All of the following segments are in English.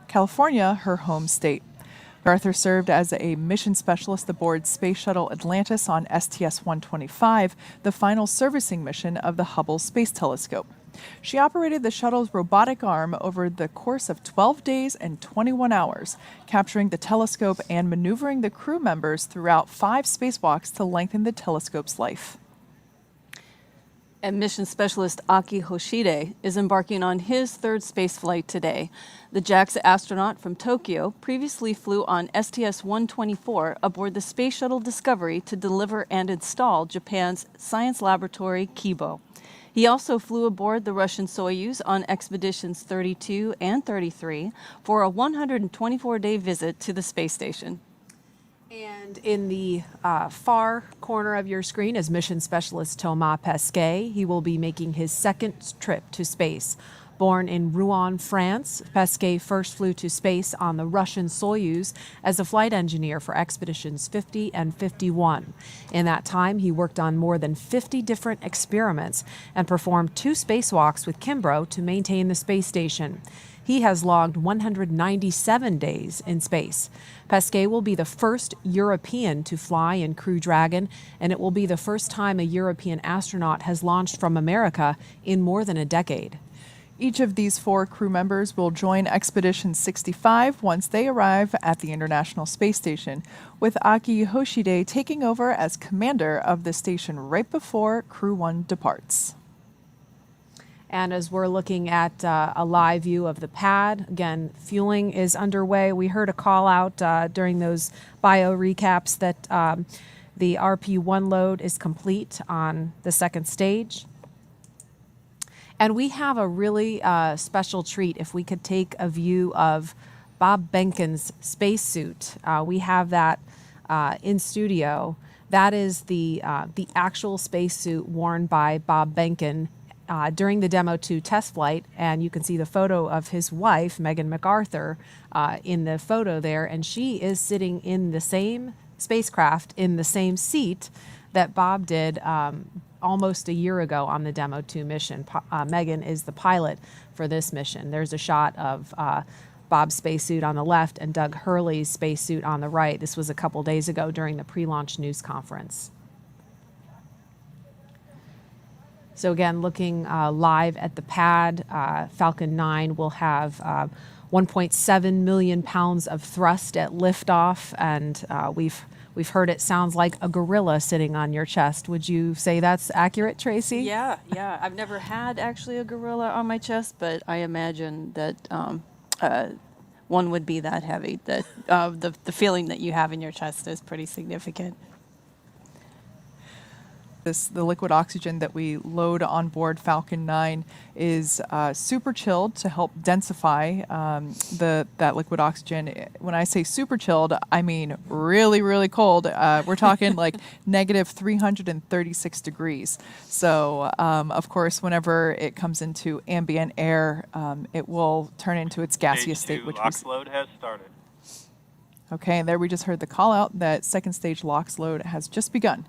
California her home state. MacArthur served as a mission specialist aboard Space Shuttle Atlantis on STS-125, the final servicing mission of the Hubble Space Telescope. She operated the shuttle's robotic arm over the course of 12 days and 21 hours, capturing the telescope and maneuvering the crew members throughout 5 spacewalks to lengthen the telescope's life. And mission specialist Aki Hoshide is embarking on his 3rd spaceflight today. The JAXA astronaut from Tokyo previously flew on STS-124 aboard the Space Shuttle Discovery to deliver and install Japan's science laboratory Kibo. He also flew aboard the Russian Soyuz on expeditions 32 and 33 for a 124-day visit to the space station. And in the far corner of your screen is mission specialist Thomas Pesquet. He will be making his 2nd trip to space. Born in Rouen, France, Pesquet first flew to space on the Russian Soyuz as a flight engineer for expeditions 50 and 51. In that time, he worked on more than 50 different experiments and performed 2 spacewalks with Kimbrough to maintain the space station. He has logged 197 days in space. Pesquet will be the first European to fly in Crew Dragon, and it will be the first time a European astronaut has launched from America in more than a decade. Each of these 4 crew members will join Expedition 65 once they arrive at the International Space Station, with Aki Hoshide taking over as commander of the station right before Crew 1 departs. And as we're looking at a live view of the pad, again, fueling is underway. We heard a call out during those bio recaps that the RP-1 load is complete on the 2nd stage. And we have a really special treat if we could take a view of Bob Behnken's spacesuit. We have that in studio. That is the actual spacesuit worn by Bob Behnken during the Demo 2 test flight, and you can see the photo of his wife, Megan MacArthur, in the photo there, and she is sitting in the same spacecraft in the same seat that Bob did almost a year ago on the Demo 2 mission. Megan is the pilot for this mission. There's a shot of Bob's spacesuit on the left and Doug Hurley's spacesuit on the right. This was a couple days ago during the pre-launch news conference. So again, looking live at the pad, Falcon 9 will have 1.7 million pounds of thrust at liftoff, and we've heard it sounds like a gorilla sitting on your chest. Would you say that's accurate, Tracy? Yeah. I've never had actually a gorilla on my chest, but I imagine that one would be that heavy. That the feeling that you have in your chest is pretty significant. The liquid oxygen that we load on board Falcon 9 is super chilled to help densify that liquid oxygen. When I say super chilled, I mean really, really cold. We're talking like negative 336 degrees. So, of course, whenever it comes into ambient air, it will turn into its gaseous state. Which LOX load has started. Okay, and there we just heard the call out that 2nd stage LOX load has just begun.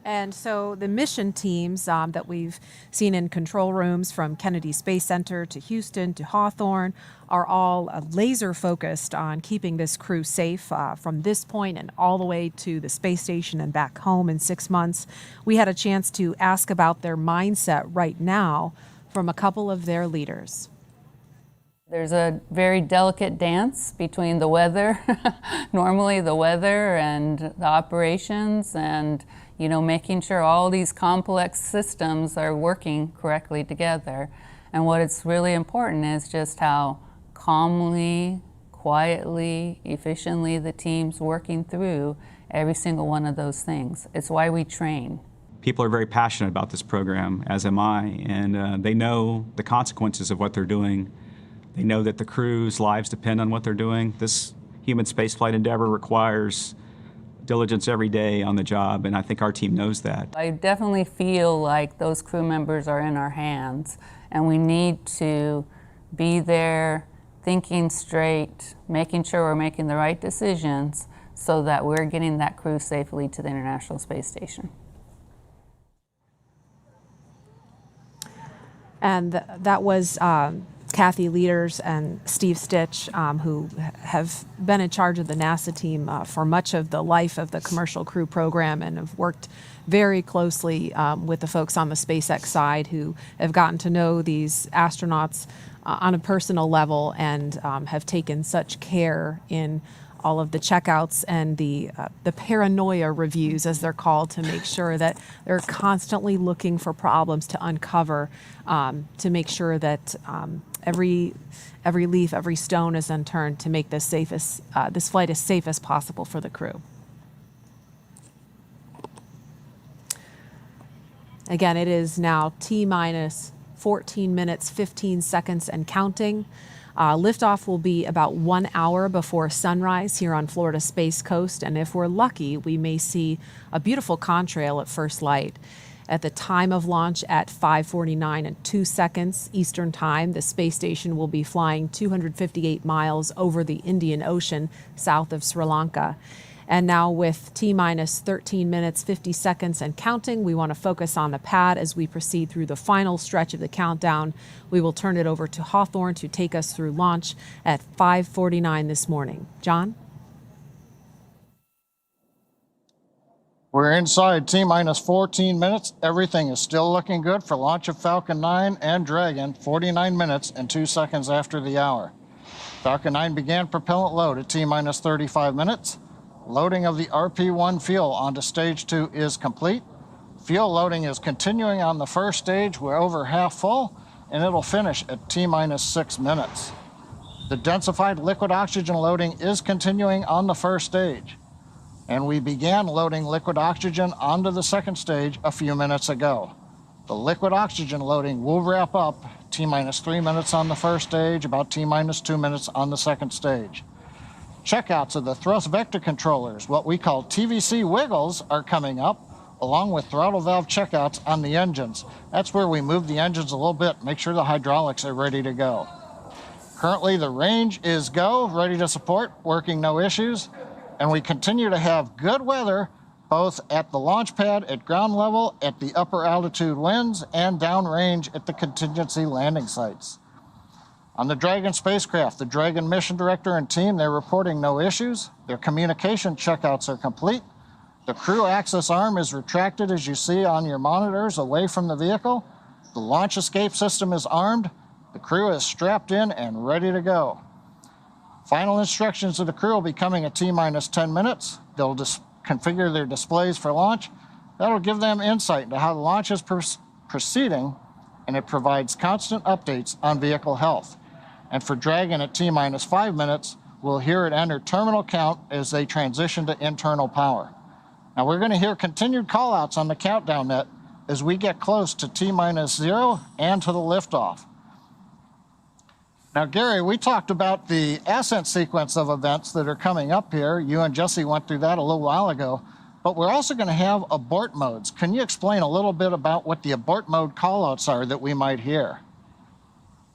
And so the mission teams that we've seen in control rooms from Kennedy Space Center to Houston to Hawthorne are all laser focused on keeping this crew safe from this point and all the way to the space station and back home in 6 months. We had a chance to ask about their mindset right now from a couple of their leaders. There's a very delicate dance between the weather, normally the weather and the operations, and making sure all these complex systems are working correctly together. And what it's really important is just how calmly, quietly, efficiently the team's working through every single one of those things. It's why we train. People are very passionate about this program, as am I, and they know the consequences of what they're doing. They know that the crew's lives depend on what they're doing. This human spaceflight endeavor requires diligence every day on the job, and I think our team knows that. I definitely feel like those crew members are in our hands, and we need to be there thinking straight, making sure we're making the right decisions so that we're getting that crew safely to the International Space Station. And that was Kathy Leaders and Steve Stitch, who have been in charge of the NASA team for much of the life of the Commercial Crew program and have worked very closely with the folks on the SpaceX side who have gotten to know these astronauts on a personal level and have taken such care in all of the checkouts and the paranoia reviews, as they're called, to make sure that they're constantly looking for problems to uncover, to make sure that every leaf, every stone is unturned to make this flight as safe as possible for the crew. Again, it is now T-minus 14 minutes, 15 seconds and counting. Liftoff will be about 1 hour before sunrise here on Florida's Space Coast, and if we're lucky, we may see a beautiful contrail at first light. At the time of launch at 5:49 and 2 seconds Eastern Time, the space station will be flying 258 miles over the Indian Ocean south of Sri Lanka. And now with T-minus 13 minutes, 50 seconds and counting, we want to focus on the pad as we proceed through the final stretch of the countdown. We will turn it over to Hawthorne to take us through launch at 5:49 this morning. John? We're inside T-minus 14 minutes. Everything is still looking good for launch of Falcon 9 and Dragon, 49 minutes and 2 seconds after the hour. Falcon 9 began propellant load at T-minus 35 minutes. Loading of the RP-1 fuel onto stage 2 is complete. Fuel loading is continuing on the first stage. We're over half full, and it'll finish at T-minus 6 minutes. The densified liquid oxygen loading is continuing on the first stage, and we began loading liquid oxygen onto the second stage a few minutes ago. The liquid oxygen loading will wrap up T-minus 3 minutes on the first stage, about T-minus 2 minutes on the second stage. Checkouts of the thrust vector controllers, what we call TVC wiggles, are coming up, along with throttle valve checkouts on the engines. That's where we move the engines a little bit, make sure the hydraulics are ready to go. Currently, the range is go, ready to support, working no issues, and we continue to have good weather both at the launch pad at ground level, at the upper altitude winds, and downrange at the contingency landing sites. On the Dragon spacecraft, the Dragon mission director and team, they're reporting no issues. Their communication checkouts are complete. The crew access arm is retracted, as you see on your monitors, away from the vehicle. The launch escape system is armed. The crew is strapped in and ready to go. Final instructions of the crew will be coming at T-minus 10 minutes. They'll configure their displays for launch. That'll give them insight into how the launch is proceeding, and it provides constant updates on vehicle health. And for Dragon at T-minus 5 minutes, we'll hear it enter terminal count as they transition to internal power. Now we're going to hear continued callouts on the countdown net as we get close to T-minus 0 and to the liftoff. Now, Gary, we talked about the ascent sequence of events that are coming up here. You and Jesse went through that a little while ago, but we're also going to have abort modes. Can you explain a little bit about what the abort mode callouts are that we might hear?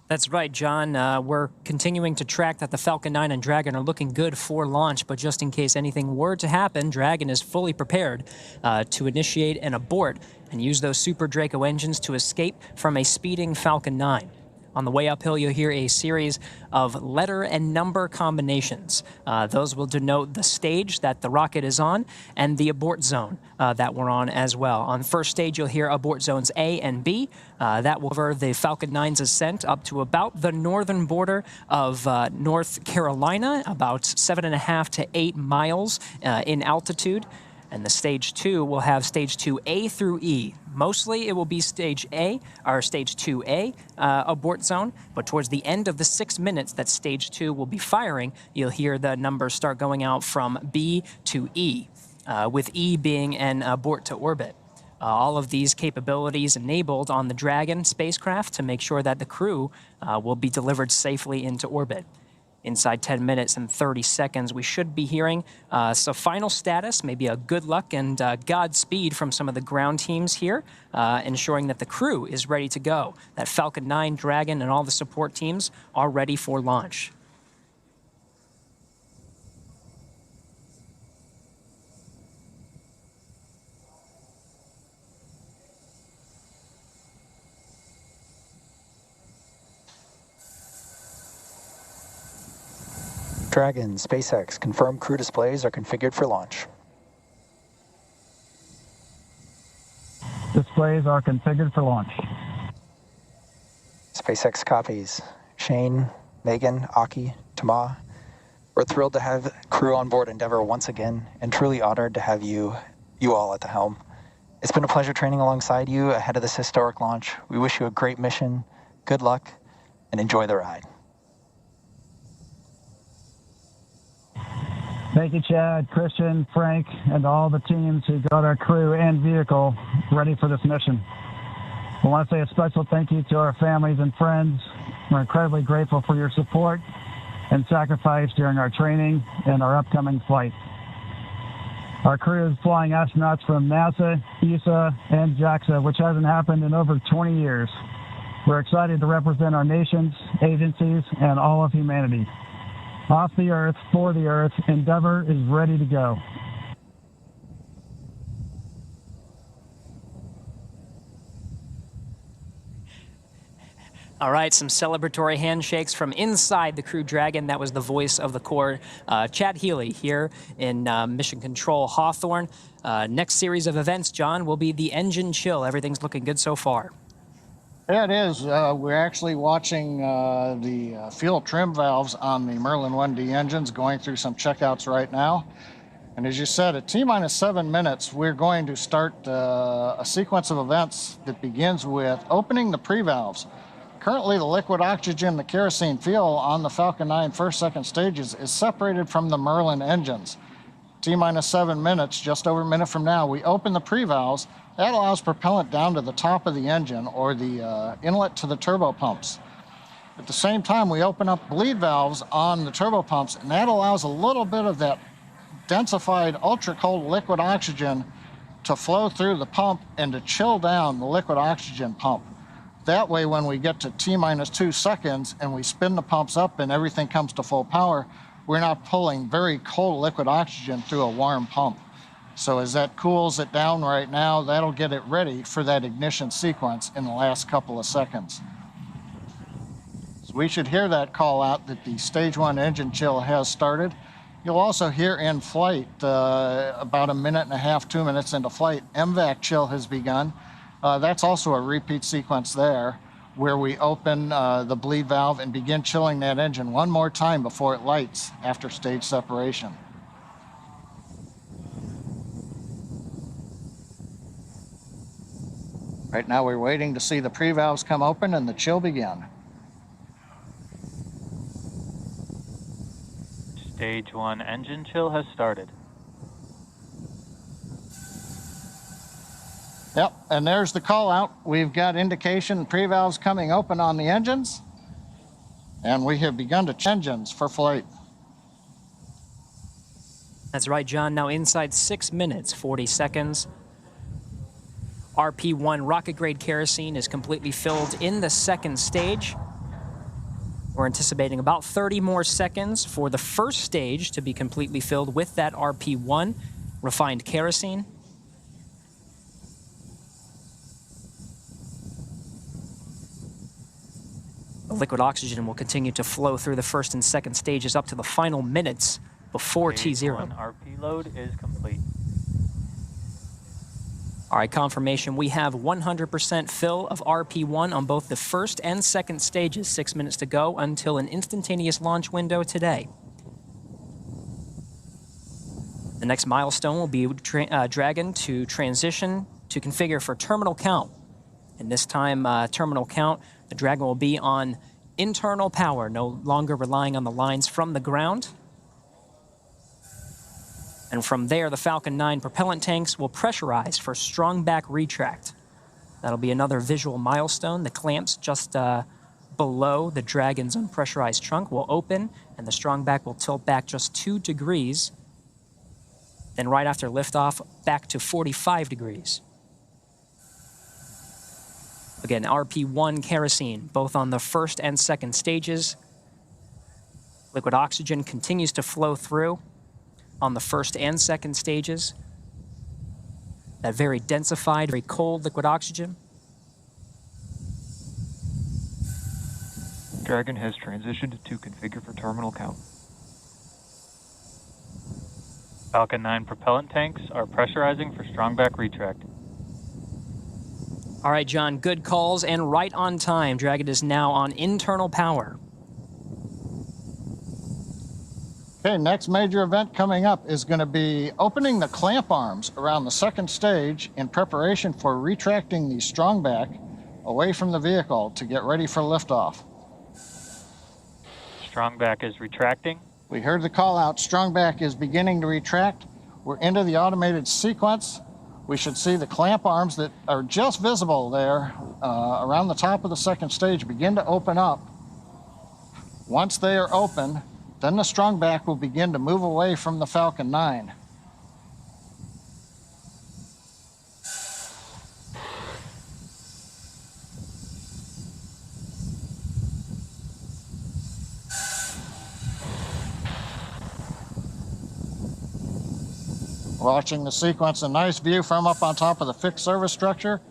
That's right, John. We're continuing to track that the Falcon 9 and Dragon are looking good for launch, but just in case anything were to happen, Dragon is fully prepared to initiate an abort and use those Super Draco engines to escape from a speeding Falcon 9. On the way uphill, you'll hear a series of letter and number combinations. Those will denote the stage that the rocket is on and the abort zone that we're on as well. On first stage, you'll hear abort zones A and B. That will cover the Falcon 9's ascent up to about the northern border of North Carolina, about 7.5 to 8 miles in altitude. And the stage 2 will have stage 2A through E. Mostly it will be stage A, or stage 2A abort zone, but towards the end of the 6 minutes that stage 2 will be firing, you'll hear the numbers start going out from B to E, with E being an abort to orbit. All of these capabilities enabled on the Dragon spacecraft to make sure that the crew will be delivered safely into orbit. Inside 10 minutes and 30 seconds, we should be hearing some final status, maybe a good luck and Godspeed from some of the ground teams here, ensuring that the crew is ready to go, that Falcon 9, Dragon, and all the support teams are ready for launch. Dragon, SpaceX, confirmed crew displays are configured for launch. Displays are configured for launch. SpaceX copies. Shane, Megan, Aki, Tama. We're thrilled to have crew on board Endeavour once again, and truly honored to have you all at the helm. It's been a pleasure training alongside you ahead of this historic launch. We wish you a great mission, good luck, and enjoy the ride. Thank you, Chad, Christian, Frank, and all the teams who got our crew and vehicle ready for this mission. I want to say a special thank you to our families and friends. We're incredibly grateful for your support and sacrifice during our training and our upcoming flight. Our crew is flying astronauts from NASA, ESA, and JAXA, which hasn't happened in over 20 years. We're excited to represent our nations, agencies, and all of humanity. Off the Earth, for the Earth, Endeavour is ready to go. All right, some celebratory handshakes from inside the Crew Dragon. That was the voice of the Corps, Chad Healy, here in Mission Control Hawthorne. Next series of events, John, will be the engine chill. Everything's looking good so far. Yeah, it is. We're actually watching the fuel trim valves on the Merlin 1D engines, going through some checkouts right now. And as you said, at T-minus 7 minutes, we're going to start a sequence of events that begins with opening the pre-valves. Currently, the liquid oxygen, the kerosene fuel on the Falcon 9 first, second stages is separated from the Merlin engines. T-minus 7 minutes, just over a minute from now, we open the pre-valves. That allows propellant down to the top of the engine or the inlet to the turbo pumps. At the same time, we open up bleed valves on the turbo pumps, and that allows a little bit of that densified ultra-cold liquid oxygen to flow through the pump and to chill down the liquid oxygen pump. That way, when we get to T-minus 2 seconds and we spin the pumps up and everything comes to full power, we're not pulling very cold liquid oxygen through a warm pump. So as that cools it down right now, that'll get it ready for that ignition sequence in the last couple of seconds. So we should hear that call out that the stage 1 engine chill has started. You'll also hear in flight, about a minute and a half, 2 minutes into flight, MVAC chill has begun. That's also a repeat sequence there, where we open the bleed valve and begin chilling that engine one more time before it lights after stage separation. Right now we're waiting to see the pre-valves come open and the chill begin. Stage 1 engine chill has started. Yep, and there's the call out. We've got indication pre-valves coming open on the engines, and we have begun to engines for flight. That's right, John. Now inside 6 minutes, 40 seconds. RP1 rocket-grade kerosene is completely filled in the second stage. We're anticipating about 30 more seconds for the first stage to be completely filled with that RP1 refined kerosene. The liquid oxygen will continue to flow through the first and second stages up to the final minutes before Stage T0. 1 RP load is complete. All right, confirmation. We have 100% fill of RP1 on both the first and second stages. 6 minutes to go until an instantaneous launch window today. The next milestone will be Dragon to transition to configure for terminal count. And this time, terminal count, the Dragon will be on internal power, no longer relying on the lines from the ground. And from there, the Falcon 9 propellant tanks will pressurize for strong back retract. That'll be another visual milestone. The clamps just below the Dragon's unpressurized trunk will open, and the strong back will tilt back just 2 degrees. Then right after liftoff, back to 45 degrees. Again, RP1 kerosene, both on the first and second stages. Liquid oxygen continues to flow through on the first and second stages. That very densified, very cold liquid oxygen. Dragon has transitioned to configure for terminal count. Falcon 9 propellant tanks are pressurizing for strongback retract. All right, John, good calls and right on time. Dragon is now on internal power. Okay, next major event coming up is going to be opening the clamp arms around the second stage in preparation for retracting the strongback away from the vehicle to get ready for liftoff. Strongback is retracting. We heard the call out, strongback is beginning to retract. We're into the automated sequence. We should see the clamp arms that are just visible there around the top of the second stage begin to open up. Once they are open, then the strongback will begin to move away from the Falcon 9. Watching the sequence, a nice view from up on top of the fixed service structure.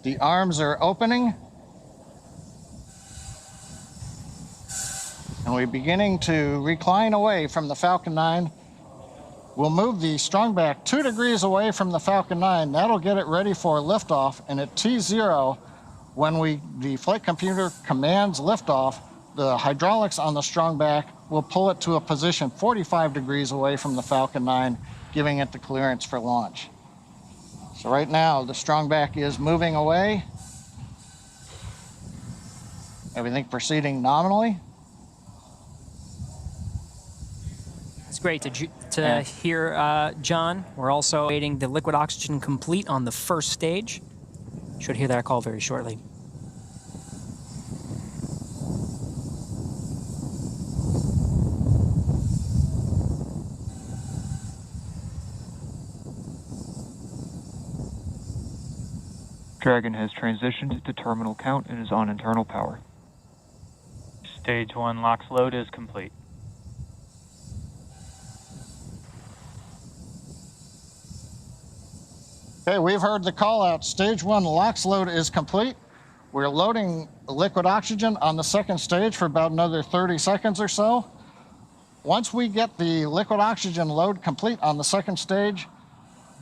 The arms are opening. And we're beginning to recline away from the Falcon 9. We'll move the strongback 2 degrees away from the Falcon 9. That'll get it ready for liftoff. And at T0, when the flight computer commands liftoff, the hydraulics on the strongback will pull it to a position 45 degrees away from the Falcon 9, giving it the clearance for launch. So right now, the strongback is moving away. Everything proceeding nominally. It's great to hear, John. We're also waiting the liquid oxygen complete on the first stage. Should hear that call very shortly. Dragon has transitioned to terminal count and is on internal power. Stage 1 LOX load is complete. Okay, we've heard the call out. Stage 1 LOX load is complete. We're loading liquid oxygen on the second stage for about another 30 seconds or so. Once we get the liquid oxygen load complete on the second stage,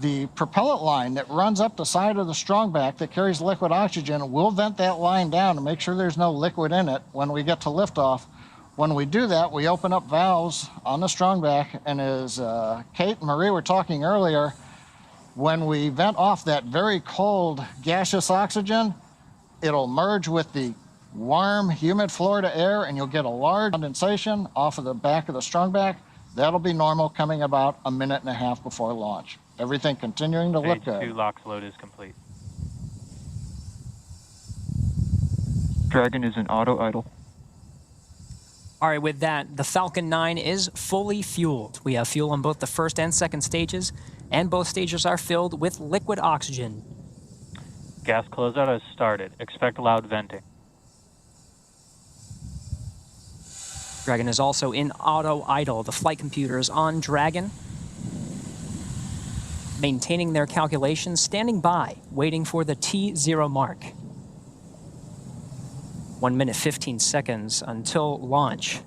the propellant line that runs up the side of the strongback that carries liquid oxygen, we'll vent that line down to make sure there's no liquid in it when we get to liftoff. When we do that, we open up valves on the strongback, and as Kate and Marie were talking earlier, when we vent off that very cold gaseous oxygen, it'll merge with the warm, humid Florida air, and you'll get a large condensation off of the back of the strongback. That'll be normal, coming about a minute and a half before launch. Everything continuing to look good. Stage 2 LOX load is complete. Dragon is in auto idle. All right, with that, the Falcon 9 is fully fueled. We have fuel on both the first and second stages, and both stages are filled with liquid oxygen. Gas closeout has started. Expect loud venting. Dragon is also in auto idle. The flight computer is on Dragon, maintaining their calculations, standing by, waiting for the T0 mark. 1 minute, 15 seconds until launch.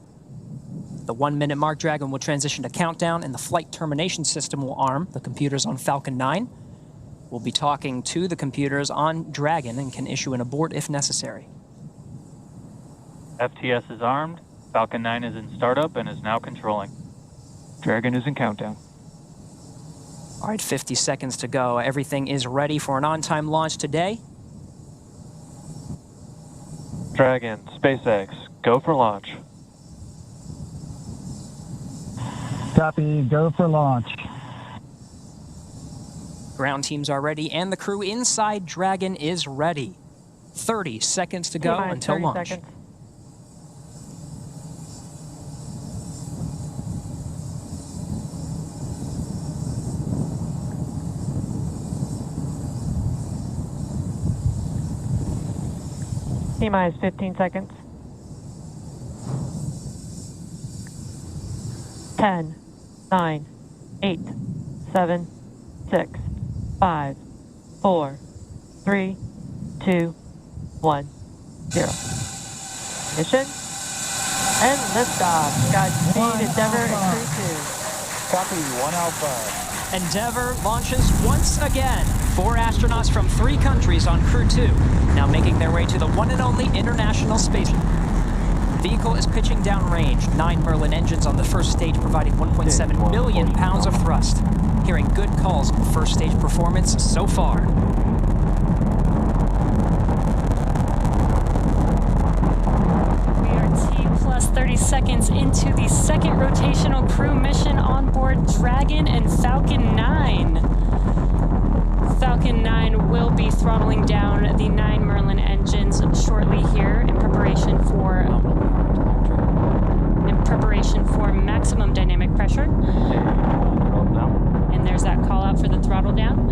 The 1 minute mark, Dragon will transition to countdown, and the flight termination system will arm the computers on Falcon 9. We'll be talking to the computers on Dragon and can issue an abort if necessary. FTS is armed. Falcon 9 is in startup and is now controlling. Dragon is in countdown. All right, 50 seconds to go. Everything is ready for an on-time launch today. Dragon, SpaceX, go for launch. Copy, go for launch. Ground teams are ready, and the crew inside Dragon is ready. 30 seconds to go until launch. Seconds. T-minus 15 seconds. 10, 9, 8, 7, 6, 5, 4, 3, 2, 1, 0. Mission and liftoff. Godspeed, Endeavour and Crew-2. Copy, 1 Alpha. Endeavour launches once again. 4 astronauts from 3 countries on Crew-2, now making their way to the one and only International Space. The vehicle is pitching downrange. 9 Merlin engines on the first stage, providing 1.7 million pounds of thrust. Hearing good calls on first stage performance so far. We are T plus 30 seconds into the second rotational crew mission on board Dragon and Falcon 9. Falcon 9 will be throttling down the 9 Merlin engines shortly here in preparation for maximum dynamic pressure. And there's that call out for the throttle down.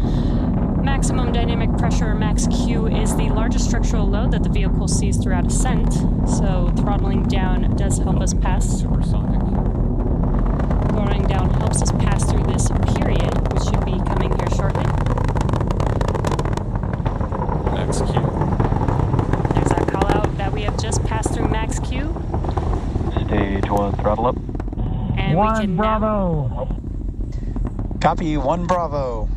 Maximum dynamic pressure, max Q, is the largest structural load that the vehicle sees throughout ascent. So throttling down does help us pass. Throttling down helps us pass through this period, which should be coming here shortly. Max Q. There's that call out that we have just passed through max Q. Stage 1, throttle up. And 1 we can Bravo. Copy, 1 Bravo.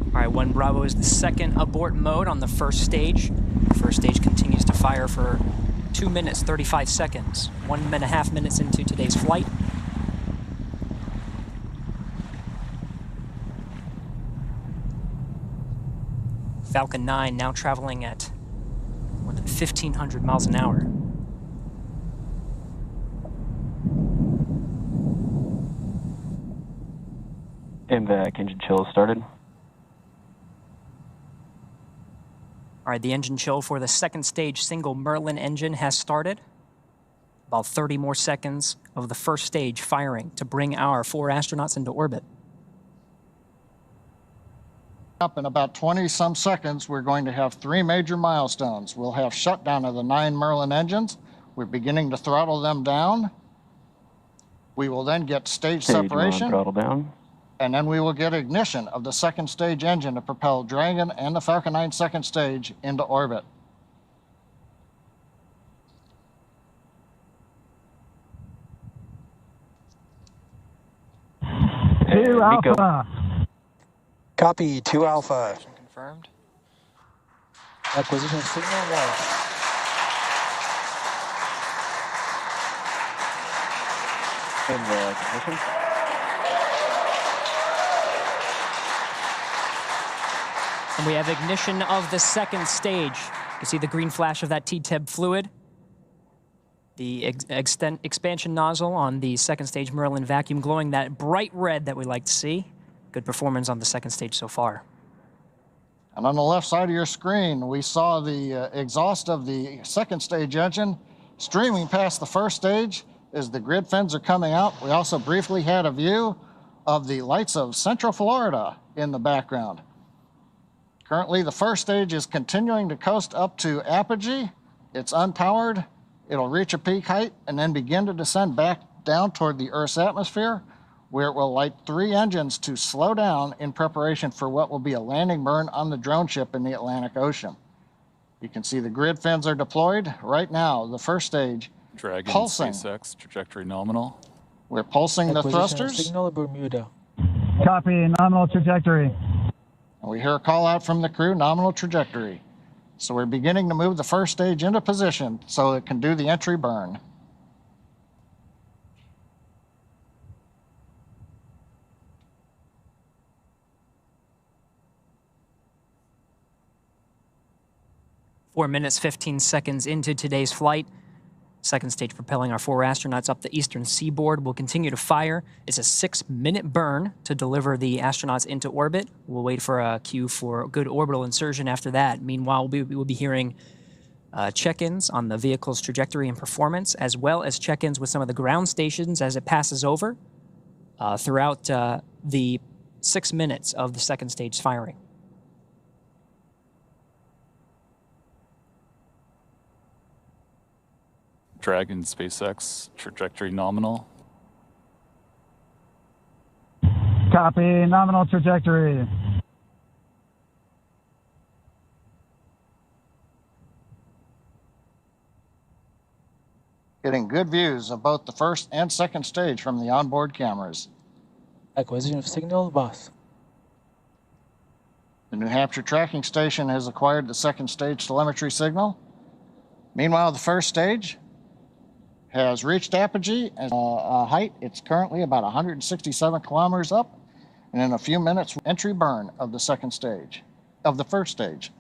All right, 1 Bravo is the second abort mode on the first stage. The first stage continues to fire for 2 minutes, 35 seconds. 1.5 minutes into today's flight. Falcon 9 now traveling at more than 1,500 miles an hour. MVAC engine chill started. All right, the engine chill for the second stage single Merlin engine has started. About 30 more seconds of the first stage firing to bring our 4 astronauts into orbit. Up in about 20-some seconds, we're going to have 3 major milestones. We'll have shutdown of the 9 Merlin engines. We're beginning to throttle them down. We will then get stage separation. 1, throttle down. And then we will get ignition of the second stage engine to propel Dragon and the Falcon 9 second stage into orbit. Two Alpha. Copy, 2 Alpha. Confirmed. Acquisition signal lost. MVAC ignition. And we have ignition of the second stage. You see the green flash of that T-TEB fluid. The expansion nozzle on the second stage Merlin vacuum glowing that bright red that we like to see. Good performance on the second stage so far. And on the left side of your screen, we saw the exhaust of the second stage engine streaming past the first stage as the grid fins are coming out. We also briefly had a view of the lights of Central Florida in the background. Currently, the first stage is continuing to coast up to apogee. It's unpowered. It'll reach a peak height and then begin to descend back down toward the Earth's atmosphere, where it will light 3 engines to slow down in preparation for what will be a landing burn on the drone ship in the Atlantic Ocean. You can see the grid fins are deployed right now. The first stage Dragon, pulsing. SpaceX, trajectory nominal. We're pulsing the thrusters. Signal Bermuda. Copy, nominal trajectory. And we hear a call out from the crew, nominal trajectory. So we're beginning to move the first stage into position so it can do the entry burn. Four minutes, 15 seconds into today's flight. Second stage propelling our 4 astronauts up the eastern seaboard. We'll continue to fire. It's a 6-minute burn to deliver the astronauts into orbit. We'll wait for a cue for a good orbital insertion after that. Meanwhile, we'll be hearing check-ins on the vehicle's trajectory and performance, as well as check-ins with some of the ground stations as it passes over throughout the 6 minutes of the second stage firing. Dragon, SpaceX, trajectory nominal. Copy, nominal trajectory. Getting good views of both the first and second stage from the onboard cameras. Acquisition of signal, boss. The New Hampshire tracking station has acquired the second stage telemetry signal. Meanwhile, the first stage has reached apogee at a height. It's currently about 167 kilometers up, and in a few minutes, entry burn of the second stage, of the first stage.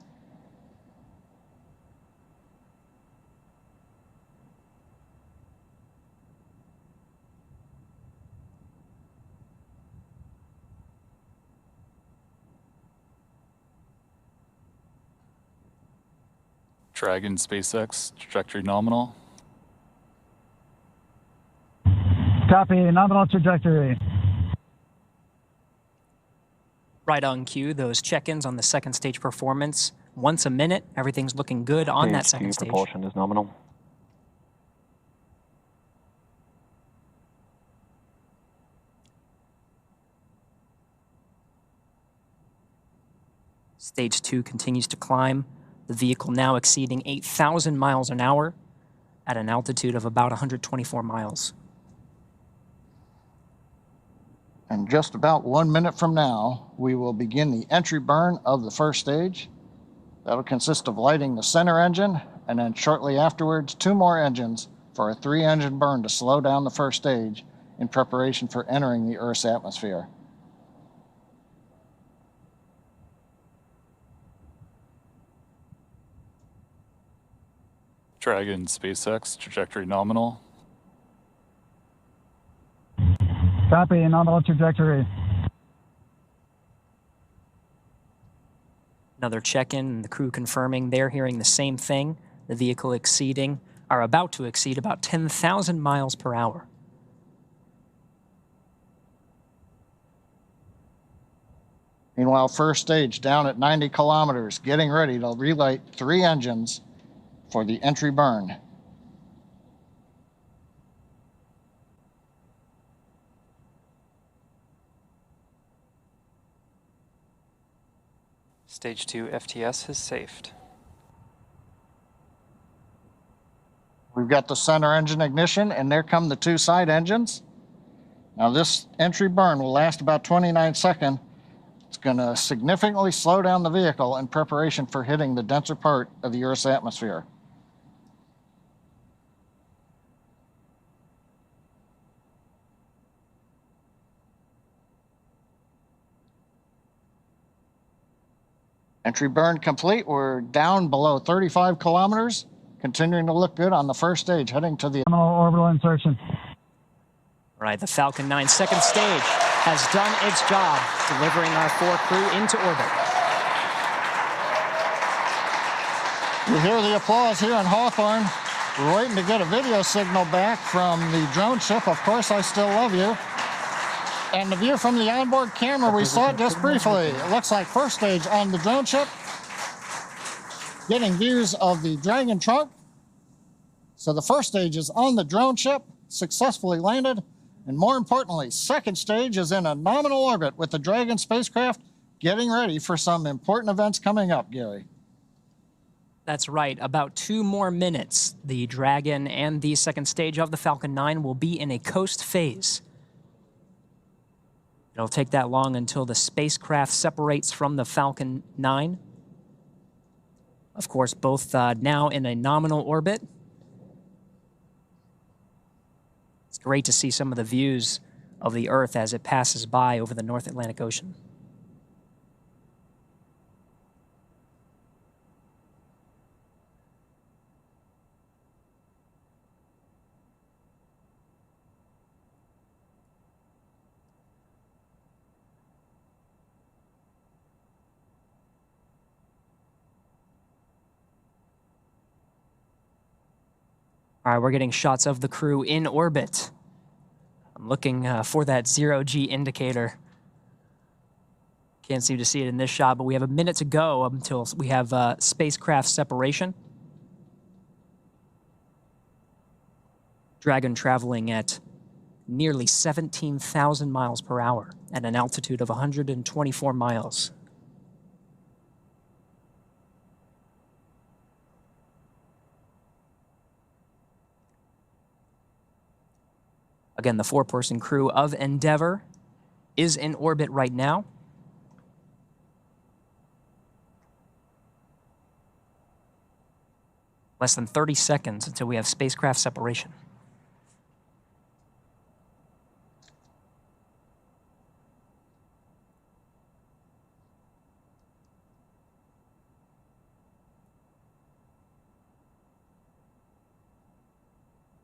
Dragon SpaceX, trajectory nominal. Copy, nominal trajectory. Right on cue, those check-ins on the second stage performance. Once a minute, everything's looking good on that second stage. Propulsion is nominal. Stage 2 continues to climb. The vehicle now exceeding 8,000 miles an hour at an altitude of about 124 miles. And just about 1 minute from now, we will begin the entry burn of the first stage. That'll consist of lighting the center engine, and then shortly afterwards, 2 more engines for a 3-engine burn to slow down the first stage in preparation for entering the Earth's atmosphere. Dragon SpaceX, trajectory nominal. Copy, nominal trajectory. Another check-in, and the crew confirming they're hearing the same thing. The vehicle about to exceed about 10,000 miles per hour. Meanwhile, first stage down at 90 kilometers, getting ready to relight 3 engines for the entry burn. Stage 2 FTS has safed. We've got the center engine ignition, and there come the 2 side engines. Now this entry burn will last about 29 seconds. It's going to significantly slow down the vehicle in preparation for hitting the denser part of the Earth's atmosphere. Entry burn complete. We're down below 35 kilometers, continuing to look good on the first stage, heading to the Nominal orbital insertion. All right, the Falcon 9 second stage has done its job, delivering our 4 crew into orbit. You hear the applause here in Hawthorne. We're waiting to get a video signal back from the drone ship. Of course, I still love you. And the view from the onboard camera, we saw it just briefly. It looks like first stage on the drone ship. Getting views of the Dragon trunk. So the first stage is on the drone ship, successfully landed. And more importantly, second stage is in a nominal orbit with the Dragon spacecraft, getting ready for some important events coming up, Gary. That's right. About 2 more minutes. The Dragon and the second stage of the Falcon 9 will be in a coast phase. It'll take that long until the spacecraft separates from the Falcon 9. Of course, both now in a nominal orbit. It's great to see some of the views of the Earth as it passes by over the North Atlantic Ocean. All right, we're getting shots of the crew in orbit. I'm looking for that 0G indicator. Can't seem to see it in this shot, but we have a minute to go until we have spacecraft separation. Dragon traveling at nearly 17,000 miles per hour at an altitude of 124 miles. Again, the 4-person crew of Endeavour is in orbit right now. Less than 30 seconds until we have spacecraft separation.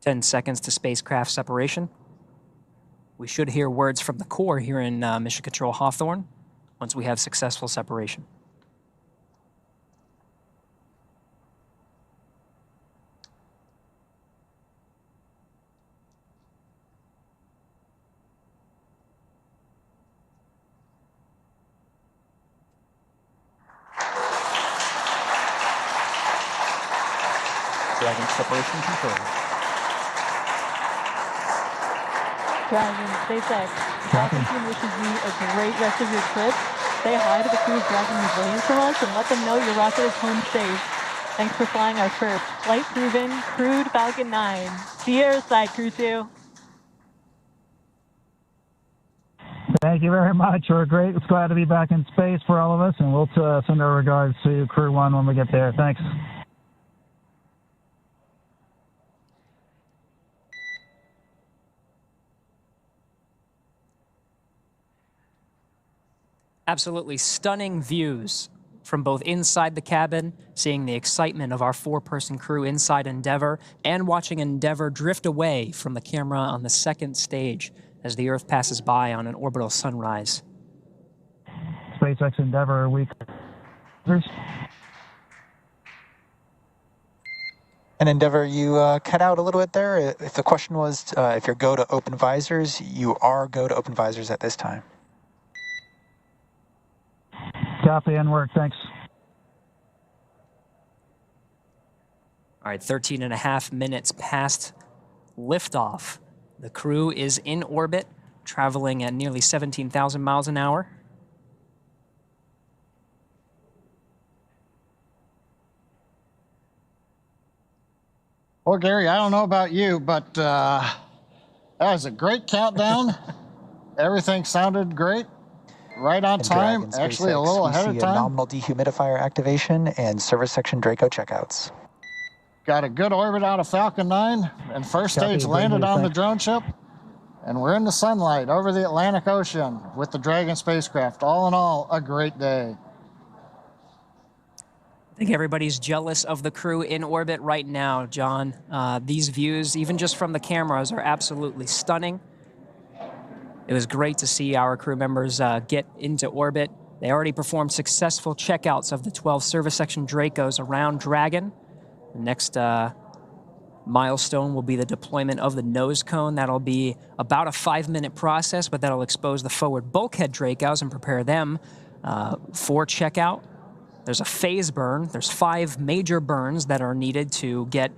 Ten seconds to spacecraft separation. We should hear words from the core here in Mission Control Hawthorne once we have successful separation. Dragon separation confirmed. Dragon, SpaceX, Falcon 2 wishes you a great rest of your trip. Say hi to the crew's Dragon resilience from us and let them know your rocket is home safe. Thanks for flying our first flight-proven, crewed Falcon 9. See you airside, Crew-2. Thank you very much. We're great. It's glad to be back in space for all of us, and we'll send our regards to Crew 1 when we get there. Thanks. Absolutely stunning views from both inside the cabin, seeing the excitement of our 4-person crew inside Endeavour, and watching Endeavour drift away from the camera on the second stage as the Earth passes by on an orbital sunrise. SpaceX Endeavour week. And Endeavour, you cut out a little bit there. If the question was if you're go to open visors, you are go to open visors at this time. Copy and work. Thanks. All right, 13 and a half minutes past liftoff. The crew is in orbit, traveling at nearly 17,000 miles an hour. Well, Gary, I don't know about you, but that was a great countdown. Everything sounded great. Right on time, actually a little ahead of time. Nominal dehumidifier activation and service section Draco checkouts. Got a good orbit out of Falcon 9, and first stage landed on the drone ship. And we're in the sunlight over the Atlantic Ocean with the Dragon spacecraft. All in all, a great day. I think everybody's jealous of the crew in orbit right now, John. These views, even just from the cameras, are absolutely stunning. It was great to see our crew members get into orbit. They already performed successful checkouts of the 12 service section Dracos around Dragon. The next milestone will be the deployment of the nose cone. That'll be about a 5-minute process, but that'll expose the forward bulkhead Dracos and prepare them for checkout. There's a phase burn. There's 5 major burns that are needed to get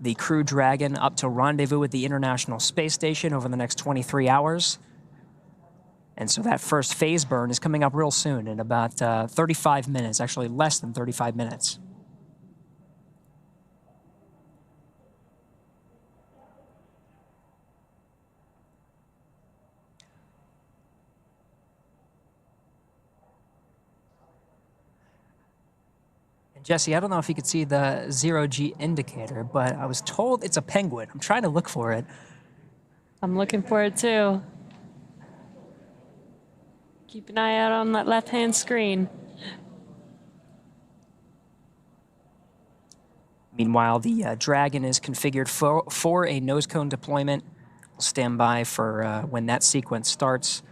the Crew Dragon up to rendezvous with the International Space Station over the next 23 hours. And so that first phase burn is coming up real soon in about 35 minutes, actually less than 35 minutes. And Jesse, I don't know if you could see the 0G indicator, but I was told it's a penguin. I'm trying to look for it. I'm looking for it too. Keep an eye out on that left-hand screen. Meanwhile, the Dragon is configured for a nose cone deployment. We'll stand by for when that sequence starts.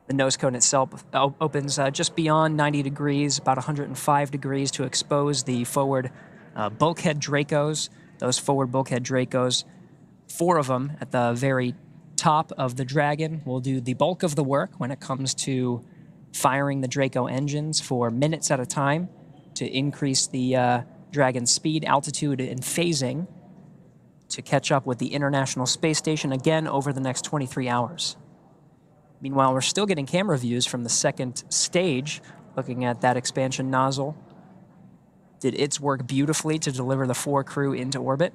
The nose cone itself opens just beyond 90 degrees, about 105 degrees, to expose the forward bulkhead Dracos. Those forward bulkhead Dracos, 4 of them at the very top of the Dragon, will do the bulk of the work when it comes to firing the Draco engines for minutes at a time to increase the Dragon's speed, altitude, and phasing to catch up with the International Space Station again over the next 23 hours. Meanwhile, we're still getting camera views from the second stage, looking at that expansion nozzle. Did its work beautifully to deliver the 4 crew into orbit.